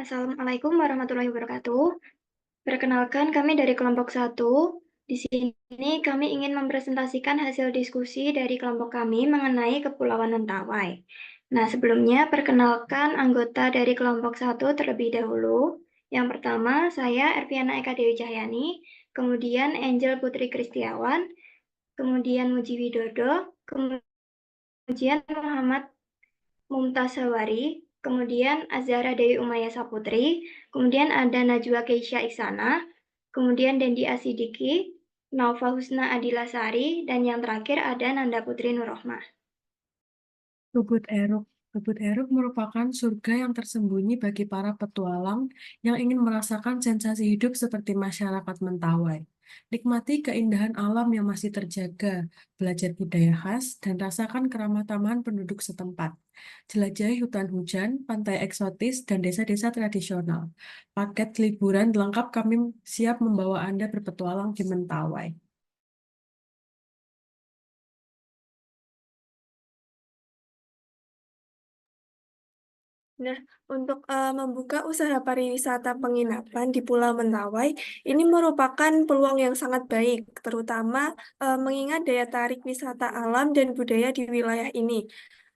Assalamualaikum warahmatullahi wabarakatuh. Perkenalkan, kami dari kelompok 1. Di sini kami ingin mempresentasikan hasil diskusi dari kelompok kami mengenai Kepulauan Mentawai. Nah, sebelumnya perkenalkan anggota dari kelompok 1 terlebih dahulu. Yang pertama, saya Erviana Eka Dewi Cahyani, kemudian Angel Putri Kristiawan, kemudian Muji Widodo, kemudian Muhammad Mumtaz Hawari, kemudian Azhara Dewi Umayyah Saputri, kemudian ada Najwa Keisha Iksana, kemudian Dendi Asidiki, Naufa Husna Adilasari, dan yang terakhir ada Nanda Putri Nurrohmah. Gubuk Eruk. Gubuk Eruk merupakan surga yang tersembunyi bagi para petualang yang ingin merasakan sensasi hidup seperti masyarakat Mentawai. Nikmati keindahan alam yang masih terjaga, belajar budaya khas, dan rasakan keramah tamahan penduduk setempat. Jelajahi hutan hujan, pantai eksotis, dan desa-desa tradisional. Paket liburan lengkap kami siap membawa Anda berpetualang di Mentawai. Nah, untuk membuka usaha pariwisata penginapan di Pulau Mentawai, ini merupakan peluang yang sangat baik, terutama mengingat daya tarik wisata alam dan budaya di wilayah ini.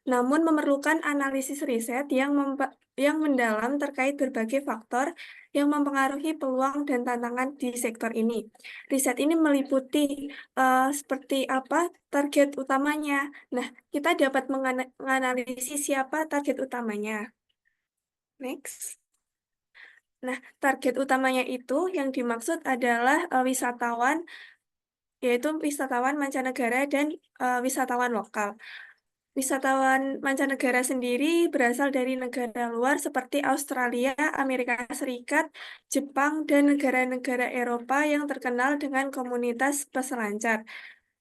Namun memerlukan analisis riset yang mendalam terkait berbagai faktor yang mempengaruhi peluang dan tantangan di sektor ini. Riset ini meliputi seperti apa target utamanya. Nah, kita dapat menganalisis siapa target utamanya. Next. Nah, target utamanya itu yang dimaksud adalah wisatawan, yaitu wisatawan mancanegara dan wisatawan lokal. Wisatawan mancanegara sendiri berasal dari negara luar seperti Australia, Amerika Serikat, Jepang, dan negara-negara Eropa yang terkenal dengan komunitas peselancar.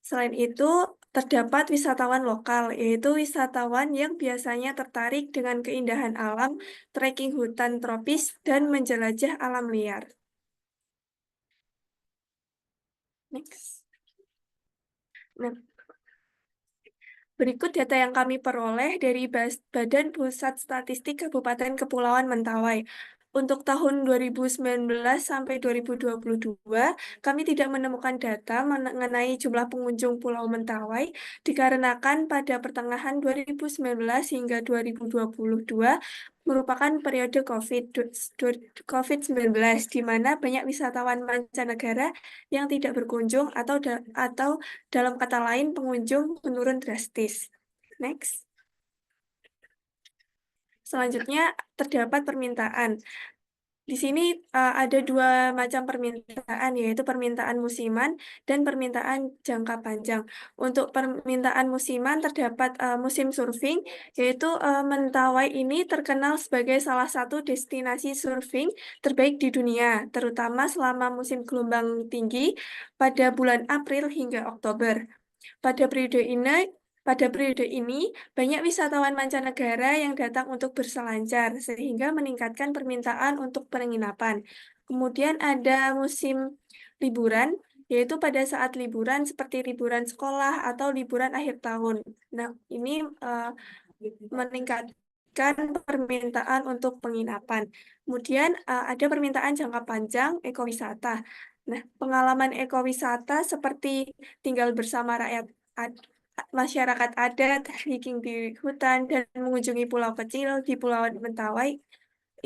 Selain itu, terdapat wisatawan lokal, yaitu wisatawan yang biasanya tertarik dengan keindahan alam, trekking hutan tropis, dan menjelajah alam liar. Next. Nah, berikut data yang kami peroleh dari Badan Pusat Statistik Kabupaten Kepulauan Mentawai. Untuk tahun 2019 sampai 2022, kami tidak menemukan data mengenai jumlah pengunjung Pulau Mentawai dikarenakan pada pertengahan 2019 hingga 2022 merupakan periode COVID-19 di mana banyak wisatawan mancanegara yang tidak berkunjung atau dalam kata lain pengunjung menurun drastis. Next. Selanjutnya terdapat permintaan. Di sini ada dua macam permintaan, yaitu permintaan musiman dan permintaan jangka panjang. Untuk permintaan musiman terdapat musim surfing, yaitu Mentawai ini terkenal sebagai salah satu destinasi surfing terbaik di dunia, terutama selama musim gelombang tinggi pada bulan April hingga Oktober. Pada periode ini, banyak wisatawan mancanegara yang datang untuk berselancar, sehingga meningkatkan permintaan untuk penginapan. Kemudian ada musim liburan, yaitu pada saat liburan seperti liburan sekolah atau liburan akhir tahun. Nah, ini meningkatkan permintaan untuk penginapan. Kemudian ada permintaan jangka panjang ekowisata. Nah, pengalaman ekowisata seperti tinggal bersama masyarakat adat, hiking di hutan, dan mengunjungi pulau kecil di Pulau Mentawai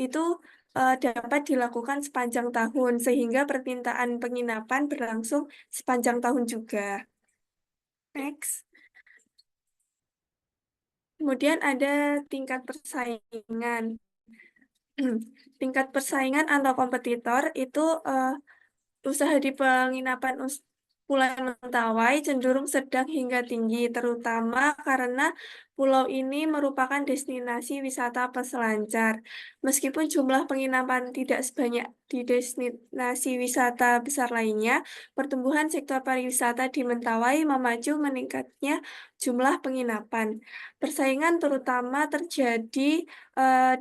itu dapat dilakukan sepanjang tahun, sehingga permintaan penginapan berlangsung sepanjang tahun juga. Next. Kemudian ada tingkat persaingan. Tingkat persaingan antar kompetitor itu usaha di penginapan Pulau Mentawai cenderung sedang hingga tinggi, terutama karena pulau ini merupakan destinasi wisata peselancar. Meskipun jumlah penginapan tidak sebanyak di destinasi wisata besar lainnya, pertumbuhan sektor pariwisata di Mentawai memacu meningkatnya jumlah penginapan. Persaingan terutama terjadi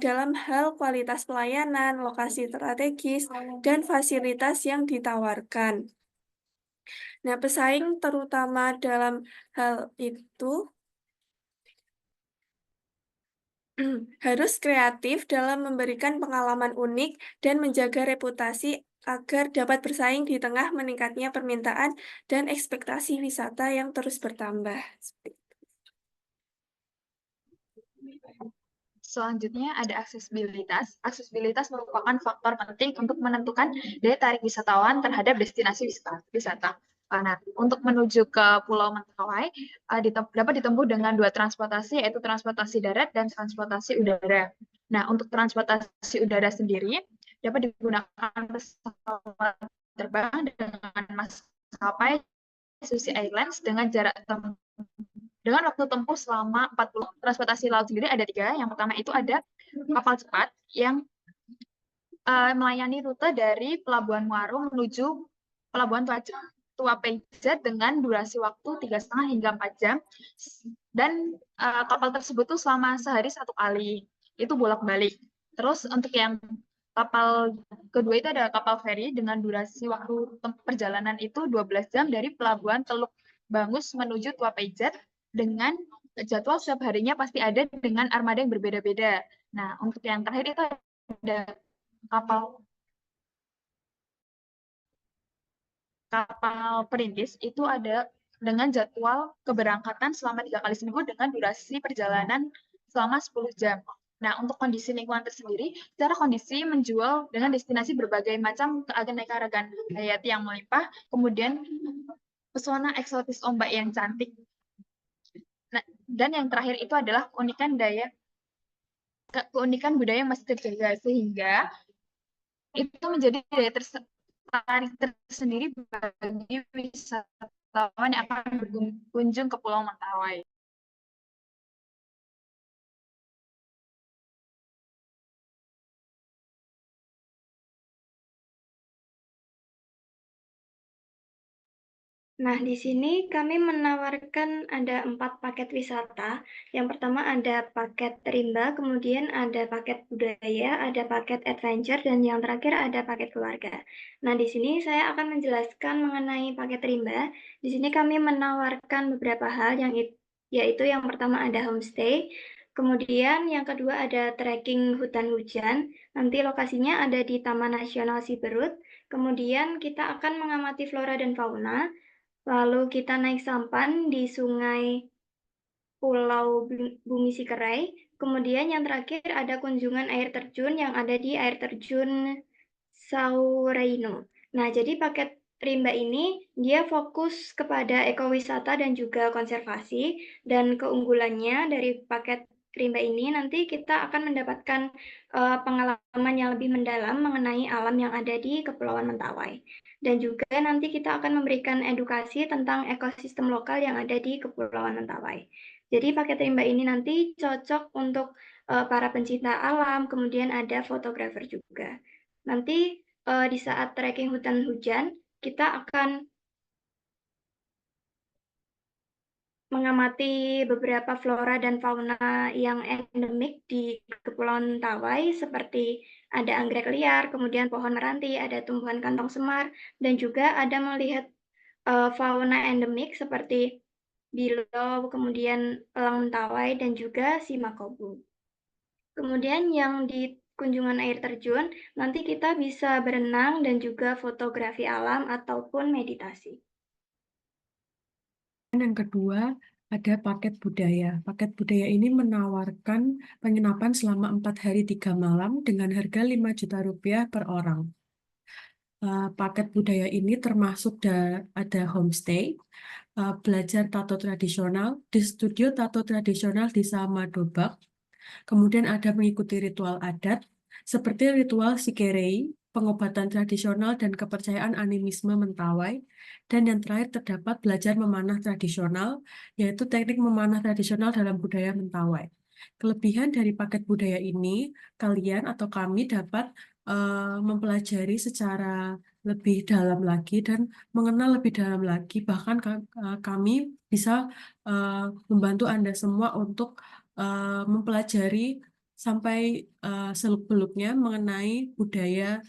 dalam hal kualitas pelayanan, lokasi strategis, dan fasilitas yang ditawarkan. Nah, pesaing terutama dalam hal itu Harus kreatif dalam memberikan pengalaman unik dan menjaga reputasi agar dapat bersaing di tengah meningkatnya permintaan dan ekspektasi wisata yang terus bertambah. Selanjutnya ada aksesibilitas. Aksesibilitas merupakan faktor penting untuk menentukan daya tarik wisatawan terhadap destinasi wisata. Nah, untuk menuju ke Pulau Mentawai dapat ditempuh dengan dua transportasi, yaitu transportasi darat dan transportasi udara. Nah, untuk transportasi udara sendiri dapat digunakan pesawat terbang dengan maskapai Susi Airlines dengan jarak dengan waktu tempuh selama 40. Transportasi laut sendiri ada 3. Yang pertama itu ada kapal cepat yang melayani rute dari Pelabuhan Muaro menuju Pelabuhan Tua Pejat dengan durasi waktu 3,5 hingga 4 jam. Dan kapal tersebut tuh selama sehari 1 kali. Itu bolak-balik. Terus untuk yang kapal kedua itu ada kapal feri dengan durasi waktu perjalanan itu 12 jam dari Pelabuhan Teluk Bangus menuju Tua Pejat dengan jadwal setiap harinya pasti ada dengan armada yang berbeda-beda. Nah, untuk yang terakhir itu ada kapal perintis itu ada dengan jadwal keberangkatan selama 3 kali seminggu dengan durasi perjalanan selama 10 jam. Nah, untuk kondisi lingkungan tersendiri, secara kondisi menjual dengan destinasi berbagai macam keanekaragaman hayati yang melimpah, kemudian pesona eksotis ombak yang cantik. Nah, dan yang terakhir itu adalah keunikan budaya yang masih terjaga, sehingga itu menjadi daya tarik tersendiri bagi wisatawan yang akan berkunjung ke Pulau Mentawai. Nah, di sini kami menawarkan ada 4 paket wisata. Yang pertama ada paket rimba, kemudian ada paket budaya, ada paket adventure, dan yang terakhir ada paket keluarga. Nah, di sini saya akan menjelaskan mengenai paket rimba. Di sini kami menawarkan beberapa hal, yaitu yang pertama ada homestay, kemudian yang kedua ada trekking hutan hujan. Nanti lokasinya ada di Taman Nasional Siberut. Kemudian kita akan mengamati flora dan fauna. Lalu kita naik sampan di sungai Pulau Bumi Sikerai. Kemudian yang terakhir ada kunjungan air terjun yang ada di air terjun Saureino. Nah, jadi paket rimba ini dia fokus kepada ekowisata dan juga konservasi, dan keunggulannya dari paket rimba ini nanti kita akan mendapatkan pengalaman yang lebih mendalam mengenai alam yang ada di Kepulauan Mentawai. Dan juga nanti kita akan memberikan edukasi tentang ekosistem lokal yang ada di Kepulauan Mentawai. Jadi paket rimba ini nanti cocok untuk para pencinta alam, kemudian ada fotografer juga. Nanti di saat trekking hutan hujan, kita akan mengamati beberapa flora dan fauna yang endemik di Kepulauan Mentawai, seperti ada anggrek liar, kemudian pohon meranti, ada tumbuhan kantong semar, dan juga ada melihat fauna endemik seperti bilau, kemudian elang mentawai, dan juga simakobu. Kemudian yang di kunjungan air terjun, nanti kita bisa berenang dan juga fotografi alam ataupun meditasi. Yang kedua, ada paket budaya. Paket budaya ini menawarkan penginapan selama 4 hari 3 malam dengan harga 5 juta rupiah per orang. Paket budaya ini termasuk ada homestay, belajar tato tradisional di studio tato tradisional di Samadobak, kemudian ada mengikuti ritual adat seperti ritual Sikerei, pengobatan tradisional dan kepercayaan animisme Mentawai, dan yang terakhir terdapat belajar memanah tradisional, yaitu teknik memanah tradisional dalam budaya Mentawai. Kelebihan dari paket budaya ini, kalian atau kami dapat mempelajari secara lebih dalam lagi dan mengenal lebih dalam lagi. Bahkan kami bisa membantu Anda semua untuk mempelajari sampai seluk-beluknya mengenai budaya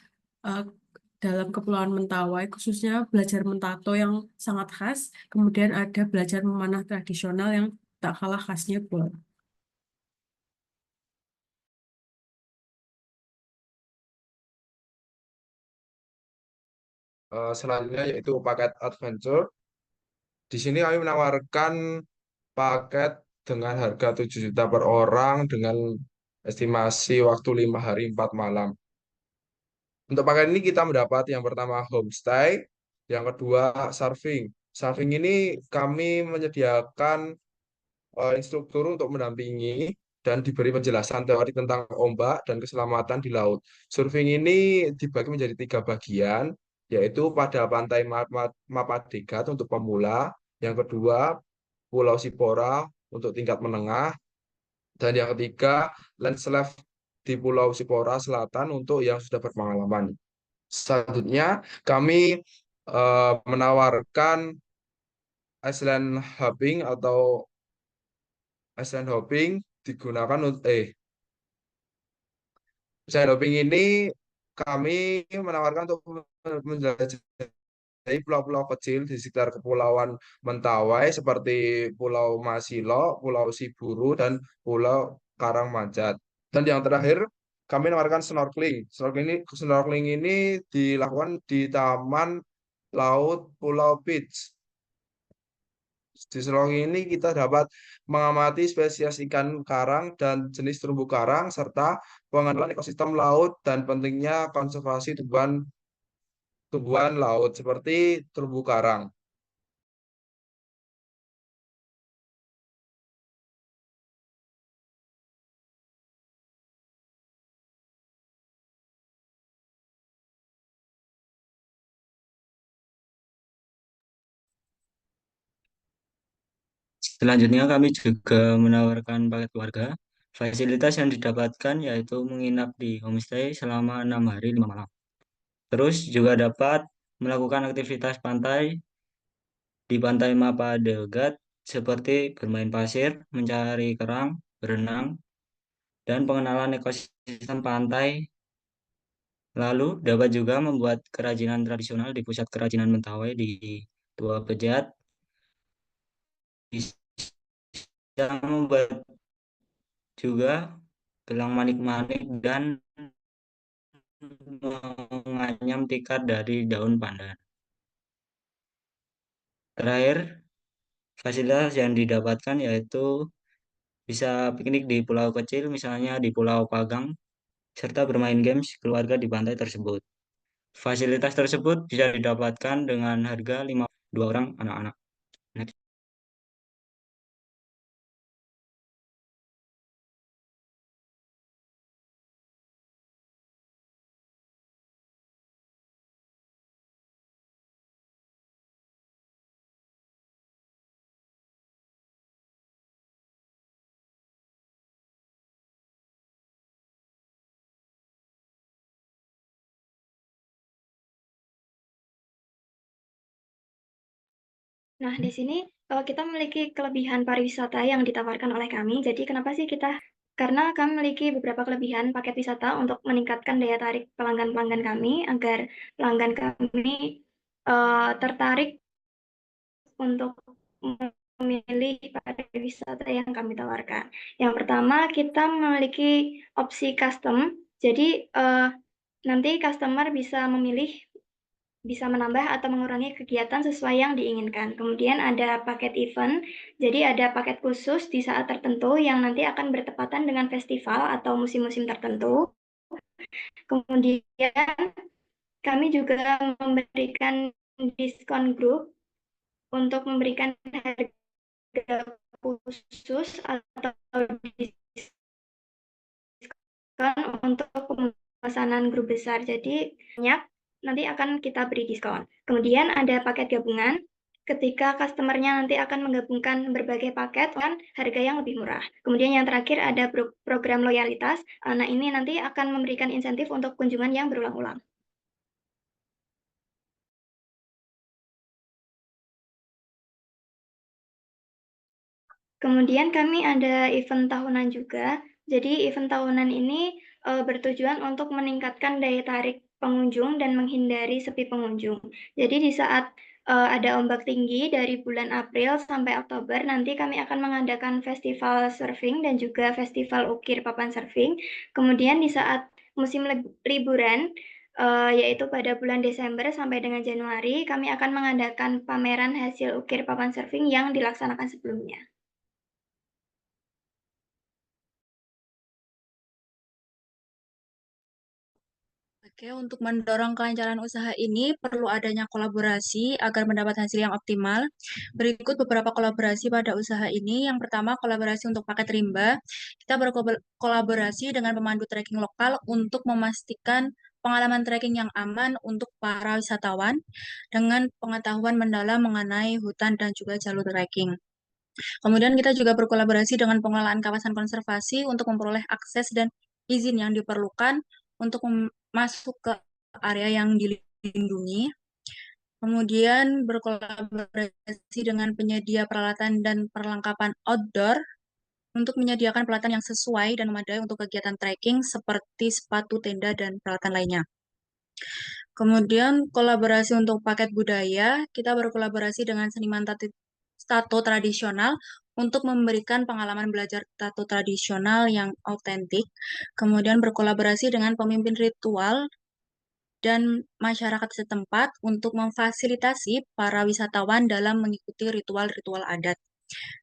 dalam Kepulauan Mentawai, khususnya belajar mentato yang sangat khas, kemudian ada belajar memanah tradisional yang tak kalah khasnya pula. selanjutnya yaitu paket adventure. Di sini kami menawarkan paket dengan harga 7 juta per orang dengan estimasi waktu 5 hari 4 malam. Untuk paket ini kita mendapat yang pertama homestay, yang kedua surfing. Surfing ini kami menyediakan instruktur untuk mendampingi dan diberi penjelasan teori tentang ombak dan keselamatan di laut. Surfing ini dibagi menjadi 3 bagian, yaitu pada pantai Mapadegat untuk pemula, yang kedua Pulau Sipora untuk tingkat menengah, dan yang ketiga Landslide di Pulau Sipora Selatan untuk yang sudah berpengalaman. Selanjutnya, kami menawarkan Island hopping digunakan untuk Island hopping ini kami menawarkan untuk menjelajahi pulau-pulau kecil di sekitar Kepulauan Mentawai seperti Pulau Masilo, Pulau Siburu, dan Pulau Karangmanjat. Dan yang terakhir, kami menawarkan snorkeling. Snorkeling ini dilakukan di Taman Laut Pulau Beach. Di snorkeling ini kita dapat mengamati spesies ikan karang dan jenis terumbu karang, serta pengenalan ekosistem laut dan pentingnya konservasi tumbuhan laut seperti terumbu karang. Selanjutnya kami juga menawarkan paket keluarga. Fasilitas yang didapatkan yaitu menginap di homestay selama 6 hari 5 malam. Terus juga dapat melakukan aktivitas pantai di Pantai Mapadegat seperti bermain pasir, mencari kerang, berenang, dan pengenalan ekosistem pantai. Lalu dapat juga membuat kerajinan tradisional di Pusat Kerajinan Mentawai di Tua Pejat. Bisa membuat juga gelang manik-manik dan menganyam tikar dari daun pandan. Terakhir, fasilitas yang didapatkan yaitu bisa piknik di pulau kecil, misalnya di Pulau Pagang, serta bermain games keluarga di pantai tersebut. Fasilitas tersebut bisa didapatkan dengan harga 2 orang anak-anak. Next. Nah, di sini kita memiliki kelebihan pariwisata yang ditawarkan oleh kami. Jadi kenapa sih karena kami memiliki beberapa kelebihan paket wisata untuk meningkatkan daya tarik pelanggan-pelanggan kami agar pelanggan kami tertarik untuk memilih pariwisata yang kami tawarkan. Yang pertama, kita memiliki opsi custom. Jadi nanti customer bisa memilih, bisa menambah atau mengurangi kegiatan sesuai yang diinginkan. Kemudian ada paket event, jadi ada paket khusus di saat tertentu yang nanti akan bertepatan dengan festival atau musim-musim tertentu. Kemudian kami juga memberikan diskon grup untuk memberikan harga khusus atau diskon untuk pemesanan grup besar. Jadi banyak nanti akan kita beri diskon. Kemudian ada paket gabungan. Ketika customernya nanti akan menggabungkan berbagai paket dengan harga yang lebih murah. Kemudian yang terakhir ada program loyalitas. Nah, ini nanti akan memberikan insentif untuk kunjungan yang berulang-ulang. Kemudian kami ada event tahunan juga. Jadi event tahunan ini bertujuan untuk meningkatkan daya tarik pengunjung dan menghindari sepi pengunjung. Jadi di saat ada ombak tinggi dari bulan April sampai Oktober, nanti kami akan mengadakan festival surfing dan juga festival ukir papan surfing. Kemudian di saat musim liburan, yaitu pada bulan Desember sampai dengan Januari, kami akan mengadakan pameran hasil ukir papan surfing yang dilaksanakan sebelumnya. Oke, untuk mendorong kelancaran usaha ini perlu adanya kolaborasi agar mendapat hasil yang optimal. Berikut beberapa kolaborasi pada usaha ini. Yang pertama, kolaborasi untuk paket rimba. Kita berkolaborasi dengan pemandu trekking lokal untuk memastikan pengalaman trekking yang aman untuk para wisatawan dengan pengetahuan mendalam mengenai hutan dan juga jalur trekking. Kemudian kita juga berkolaborasi dengan pengelolaan kawasan konservasi untuk memperoleh akses dan izin yang diperlukan untuk masuk ke area yang dilindungi. Kemudian berkolaborasi dengan penyedia peralatan dan perlengkapan outdoor untuk menyediakan peralatan yang sesuai dan memadai untuk kegiatan trekking seperti sepatu, tenda, dan peralatan lainnya. Kemudian kolaborasi untuk paket budaya, kita berkolaborasi dengan seniman tato tradisional untuk memberikan pengalaman belajar tato tradisional yang autentik. Kemudian berkolaborasi dengan pemimpin ritual dan masyarakat setempat untuk memfasilitasi para wisatawan dalam mengikuti ritual-ritual adat.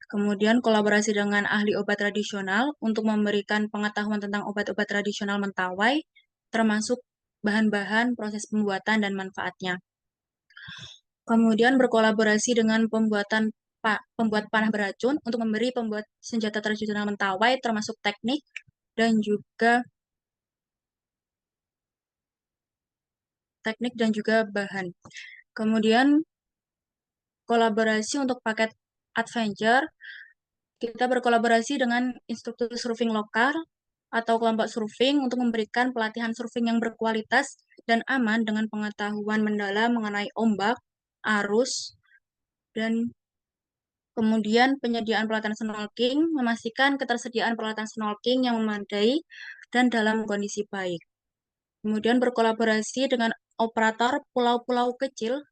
Kemudian kolaborasi dengan ahli obat tradisional untuk memberikan pengetahuan tentang obat-obat tradisional Mentawai, termasuk bahan-bahan, proses pembuatan, dan manfaatnya. Kemudian berkolaborasi dengan pembuat panah beracun untuk memberi pembuat senjata tradisional Mentawai, termasuk teknik dan juga bahan. Kemudian kolaborasi untuk paket adventure, kita berkolaborasi dengan instruktur surfing lokal atau kelompok surfing untuk memberikan pelatihan surfing yang berkualitas dan aman dengan pengetahuan mendalam mengenai ombak, arus, dan kemudian penyediaan peralatan snorkeling, memastikan ketersediaan peralatan snorkeling yang memadai dan dalam kondisi baik. Kemudian berkolaborasi dengan operator pulau-pulau kecil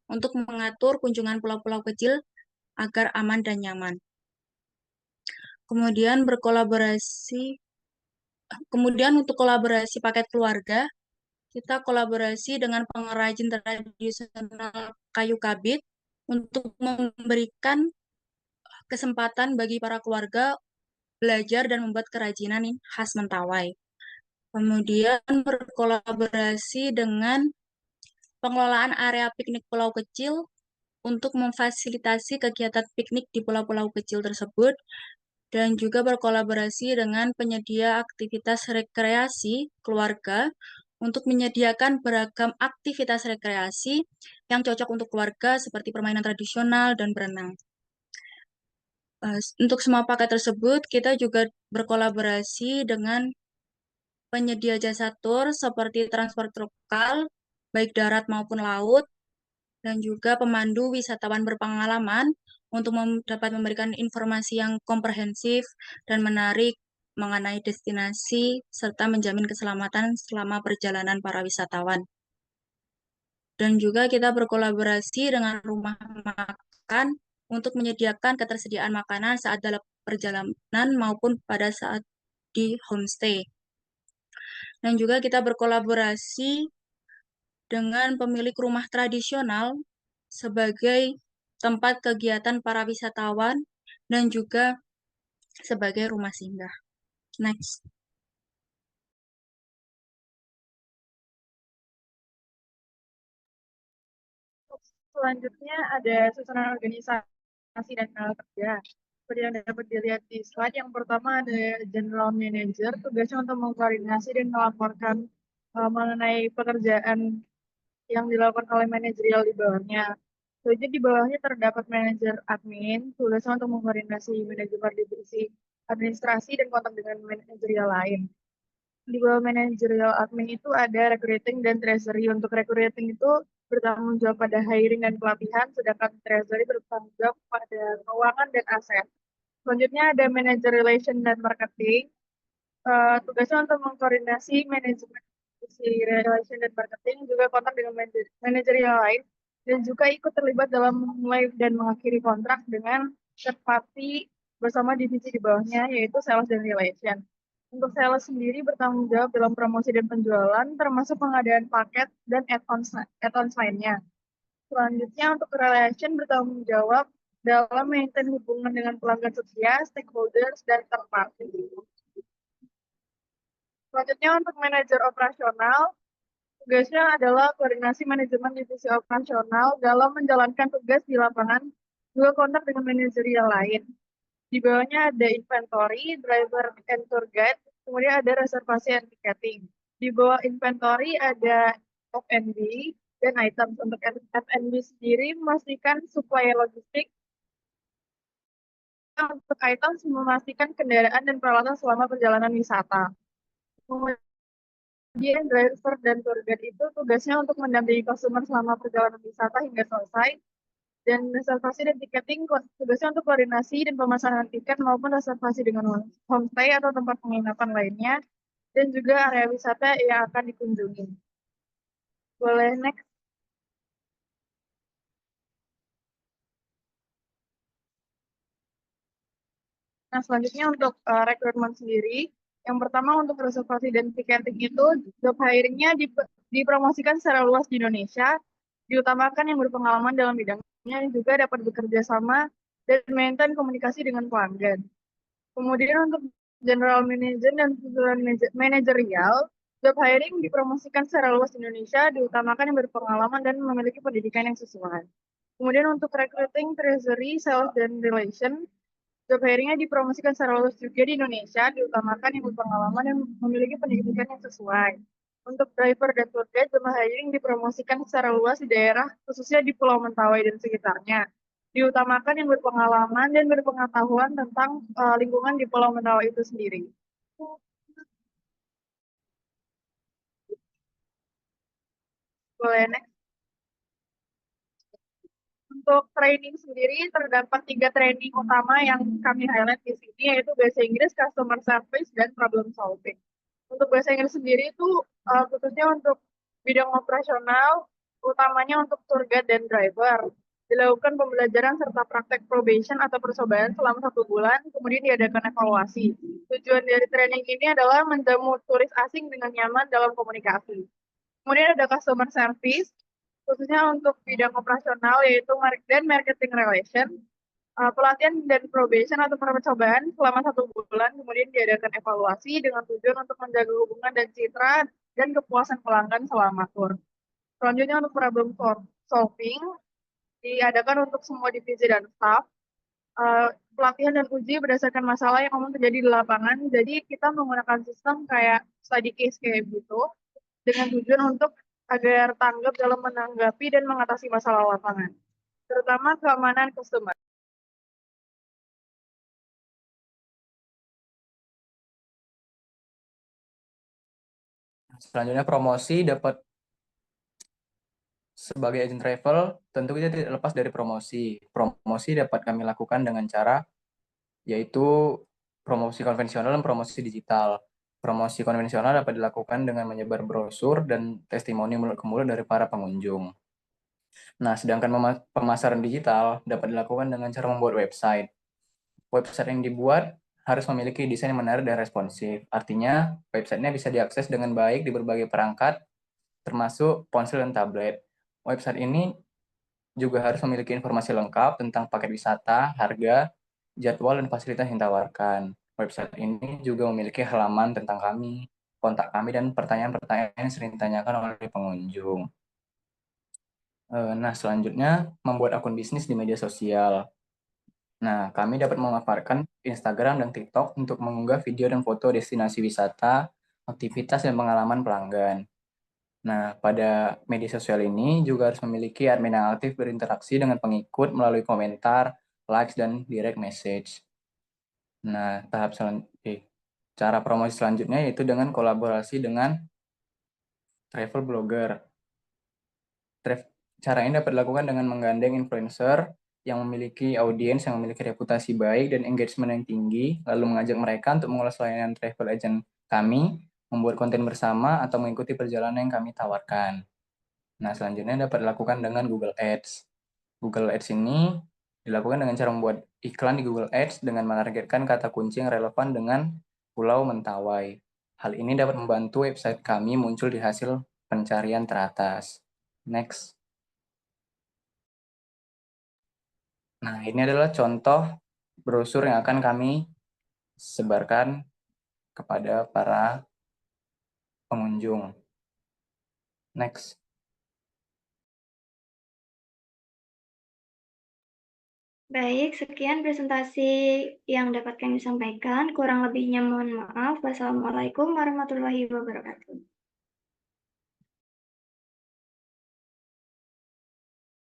untuk mengatur kunjungan pulau-pulau kecil agar aman dan nyaman. Kemudian untuk kolaborasi paket keluarga, kita kolaborasi dengan pengrajin tradisional kayu kabit untuk memberikan kesempatan bagi para keluarga belajar dan membuat kerajinan khas Mentawai. Kemudian berkolaborasi dengan pengelolaan area piknik pulau kecil untuk memfasilitasi kegiatan piknik di pulau-pulau kecil tersebut, dan juga berkolaborasi dengan penyedia aktivitas rekreasi keluarga untuk menyediakan beragam aktivitas rekreasi yang cocok untuk keluarga seperti permainan tradisional dan berenang. Untuk semua paket tersebut, kita juga berkolaborasi dengan penyedia jasa tur seperti transport lokal, baik darat maupun laut, dan juga pemandu wisatawan berpengalaman untuk dapat memberikan informasi yang komprehensif dan menarik mengenai destinasi, serta menjamin keselamatan selama perjalanan para wisatawan. Dan juga kita berkolaborasi dengan rumah makan untuk menyediakan ketersediaan makanan saat dalam perjalanan maupun pada saat di homestay. Dan juga kita berkolaborasi dengan pemilik rumah tradisional sebagai tempat kegiatan para wisatawan dan juga sebagai rumah singgah. Next. Selanjutnya ada susunan organisasi dan kerja. Seperti yang dapat dilihat di slide, yang pertama ada General Manager, tugasnya untuk mengkoordinasi dan melaporkan mengenai pekerjaan yang dilakukan oleh manajerial di bawahnya. Jadi di bawahnya terdapat manajer admin, tugasnya untuk mengkoordinasi manajemen divisi administrasi dan kontak dengan manajerial lain. Di bawah manajerial admin itu ada recruiting dan treasury. Untuk recruiting itu bertanggung jawab pada hiring dan pelatihan, sedangkan treasury bertanggung jawab pada keuangan dan aset. Selanjutnya ada manager relation dan marketing. Tugasnya untuk mengkoordinasi manajemen relation dan marketing, juga kontak dengan manajerial lain, dan juga ikut terlibat dalam memulai dan mengakhiri kontrak dengan third party bersama divisi di bawahnya, yaitu sales dan relation. Untuk sales sendiri bertanggung jawab dalam promosi dan penjualan, termasuk pengadaan paket dan add-ons lainnya. Selanjutnya, untuk relation bertanggung jawab dalam maintain hubungan dengan pelanggan setia, stakeholders, dan third party. Selanjutnya, untuk manajer operasional, tugasnya adalah koordinasi manajemen divisi operasional dalam menjalankan tugas di lapangan, juga kontak dengan manajerial lain. Di bawahnya ada inventory, driver and tour guide, kemudian ada reservasi and ticketing. Di bawah inventory ada F&B dan items. Untuk F&B sendiri memastikan supplier logistik. Untuk items memastikan kendaraan dan peralatan selama perjalanan wisata. Kemudian driver dan tour guide itu tugasnya untuk mendampingi customer selama perjalanan wisata hingga selesai. Dan reservasi dan tiketing tugasnya untuk koordinasi dan pemasaran tiket maupun reservasi dengan homestay atau tempat penginapan lainnya, dan juga area wisata yang akan dikunjungi. Boleh next. Nah, selanjutnya untuk rekrutmen sendiri, yang pertama untuk reservasi dan tiketing itu, job hiringnya dipromosikan secara luas di Indonesia, diutamakan yang berpengalaman dalam bidangnya, dan juga dapat bekerja sama dan maintain komunikasi dengan pelanggan. Kemudian untuk general manager dan manajerial, job hiring dipromosikan secara luas di Indonesia, diutamakan yang berpengalaman dan memiliki pendidikan yang sesuai. Kemudian untuk recruiting, treasury, sales, dan relation, job hiringnya dipromosikan secara luas juga di Indonesia, diutamakan yang berpengalaman dan memiliki pendidikan yang sesuai. Untuk driver dan tour guide, job hiring dipromosikan secara luas di daerah, khususnya di Pulau Mentawai dan sekitarnya. Diutamakan yang berpengalaman dan berpengetahuan tentang lingkungan di Pulau Mentawai itu sendiri. Boleh next. Untuk training sendiri terdapat 3 training utama yang kami highlight di sini, yaitu bahasa Inggris, customer service, dan problem solving. Untuk bahasa Inggris sendiri itu khususnya untuk bidang operasional, utamanya untuk tour guide dan driver. Dilakukan pembelajaran serta praktek probation atau percobaan selama 1 bulan, kemudian diadakan evaluasi. Tujuan dari training ini adalah menjamu turis asing dengan nyaman dalam komunikasi. Kemudian ada customer service, khususnya untuk bidang operasional, yaitu dan marketing relation. Pelatihan dan probation atau percobaan selama 1 bulan, kemudian diadakan evaluasi dengan tujuan untuk menjaga hubungan dan citra dan kepuasan pelanggan selama tur. Selanjutnya untuk problem solving, diadakan untuk semua divisi dan staff. Pelatihan dan uji berdasarkan masalah yang umum terjadi di lapangan. Jadi kita menggunakan sistem kayak study case kayak gitu, dengan tujuan untuk agar tanggap dalam menanggapi dan mengatasi masalah lapangan, terutama keamanan customer. Selanjutnya promosi dapat sebagai agent travel, tentu kita tidak lepas dari promosi. Promosi dapat kami lakukan dengan cara yaitu promosi konvensional dan promosi digital. Promosi konvensional dapat dilakukan dengan menyebar brosur dan testimoni mulut ke mulut dari para pengunjung. Nah, sedangkan pemasaran digital dapat dilakukan dengan cara membuat website. Website yang dibuat harus memiliki desain yang menarik dan responsif. Artinya, websitenya bisa diakses dengan baik di berbagai perangkat, termasuk ponsel dan tablet. Website ini juga harus memiliki informasi lengkap tentang paket wisata, harga, jadwal, dan fasilitas yang ditawarkan. Website ini juga memiliki halaman tentang kami, kontak kami, dan pertanyaan-pertanyaan yang sering ditanyakan oleh pengunjung. Nah, selanjutnya membuat akun bisnis di media sosial. Nah, kami dapat memanfaatkan Instagram dan TikTok untuk mengunggah video dan foto destinasi wisata, aktivitas, dan pengalaman pelanggan. Nah, pada media sosial ini juga harus memiliki admin yang aktif berinteraksi dengan pengikut melalui komentar, likes, dan direct message. Nah, cara promosi selanjutnya yaitu dengan kolaborasi dengan travel blogger. Cara ini dapat dilakukan dengan menggandeng influencer yang memiliki audiens yang memiliki reputasi baik dan engagement yang tinggi, lalu mengajak mereka untuk mengulas layanan travel agent kami, membuat konten bersama, atau mengikuti perjalanan yang kami tawarkan. Nah, selanjutnya dapat dilakukan dengan Google Ads. Google Ads ini dilakukan dengan cara membuat iklan di Google Ads dengan menargetkan kata kunci yang relevan dengan Pulau Mentawai. Hal ini dapat membantu website kami muncul di hasil pencarian teratas. Next. Nah, ini adalah contoh brosur yang akan kami sebarkan kepada para pengunjung. Next. Baik, sekian presentasi yang dapat kami sampaikan. Kurang lebihnya mohon maaf. Wassalamualaikum warahmatullahi wabarakatuh.